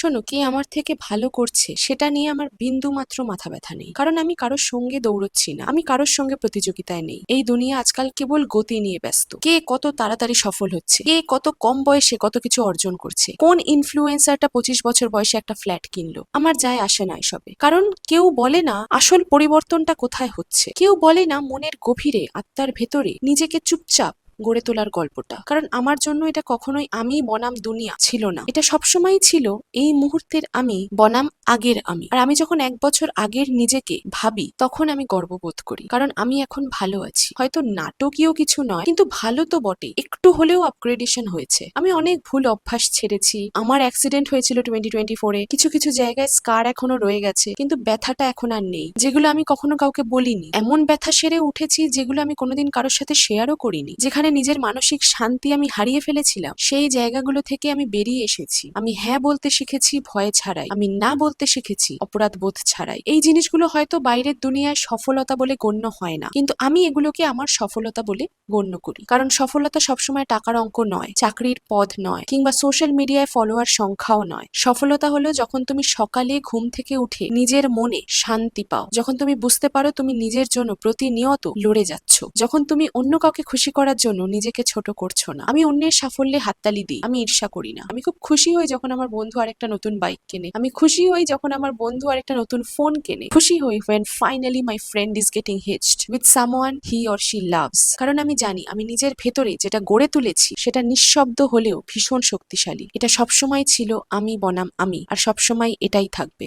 শোনো, কে আমার থেকে ভালো করছে সেটা নিয়ে আমার বিন্দু মাত্র মাথা ব্যথা নেই। কারণ আমি কারোর সঙ্গে দৌড়চ্ছি না, আমি কারোর সঙ্গে প্রতিযোগিতায় নেই। এই দুনিয়া আজকাল কেবল গতি নিয়ে ব্যস্ত। কে কত তাড়াতাড়ি সফল হচ্ছে, কে কত কম বয়সে কত কিছু অর্জন করছে, কোন ইনফ্লুয়েন্সারটা 25 বছর বয়সে একটা ফ্ল্যাট কিনলো, আমার যায় আসে না এসবে। কারণ কেউ বলে না আসল পরিবর্তনটা কোথায় হচ্ছে, কেউ বলে না মনের গভীরে আত্মার ভেতরে নিজেকে চুপচাপ গড়ে তোলার গল্পটা। কারণ আমার জন্য এটা কখনোই আমি বনাম দুনিয়া ছিল না, এটা সবসময় ছিল এই মুহূর্তের আমি বনাম আগের আমি। আর আমি যখন 1 বছর আগের নিজেকে ভাবি তখন আমি গর্ববোধ করি, কারণ আমি এখন ভালো আছি। হয়তো নাটকীয় কিছু নয়, কিন্তু ভালো তো বটে, একটু হলেও আপগ্রেডেশন হয়েছে। আমি অনেক ভুল অভ্যাস ছেড়েছি। আমার অ্যাক্সিডেন্ট হয়েছিল 2024-এ, কিছু কিছু জায়গায় স্কার এখনো রয়ে গেছে, কিন্তু ব্যথাটা এখন আর নেই, যেগুলো আমি কখনো কাউকে বলিনি। এমন ব্যথা সেরে উঠেছি যেগুলো আমি কোনোদিন কারোর সাথে শেয়ারও করিনি। যেখানে নিজের মানসিক শান্তি আমি হারিয়ে ফেলেছিলাম, সেই জায়গাগুলো থেকে আমি বেরিয়ে এসেছি। আমি হ্যাঁ বলতে শিখেছি ভয় ছাড়াই, আমি না বলতে শিখেছি অপরাধ বোধ ছাড়াই। এই জিনিসগুলো হয়তো বাইরের দুনিয়ায় সফলতা বলে গণ্য হয় না, কিন্তু আমি এগুলোকে আমার সফলতা বলে গণ্য করি। কারণ সফলতা সবসময় টাকার অঙ্ক নয়, চাকরির পদ নয়, কিংবা সোশ্যাল মিডিয়ায় ফলোয়ার সংখ্যাও নয়। সফলতা হলো যখন তুমি সকালে ঘুম থেকে উঠে নিজের মনে শান্তি পাও, যখন তুমি বুঝতে পারো তুমি নিজের জন্য প্রতিনিয়ত লড়ে যাচ্ছ, যখন তুমি অন্য কাউকে খুশি করার জন্য নিজেকে ছোট করছো না। আমি অন্যের সাফল্যে হাততালি দিই, আমি ঈর্ষা করি না। আমি খুব খুশি হই যখন আমার বন্ধু আরেকটা নতুন বাইক কেনে, আমি খুশি হই যখন আমার বন্ধু আরেকটা নতুন ফোন কেনে, খুশি হই when finally my friend is getting hitched with someone he or she loves। কারণ আমি জানি আমি নিজের ভেতরে যেটা গড়ে তুলেছি সেটা নিঃশব্দ হলেও ভীষণ শক্তিশালী। এটা সবসময় ছিল আমি বনাম আমি, আর সবসময় এটাই থাকবে।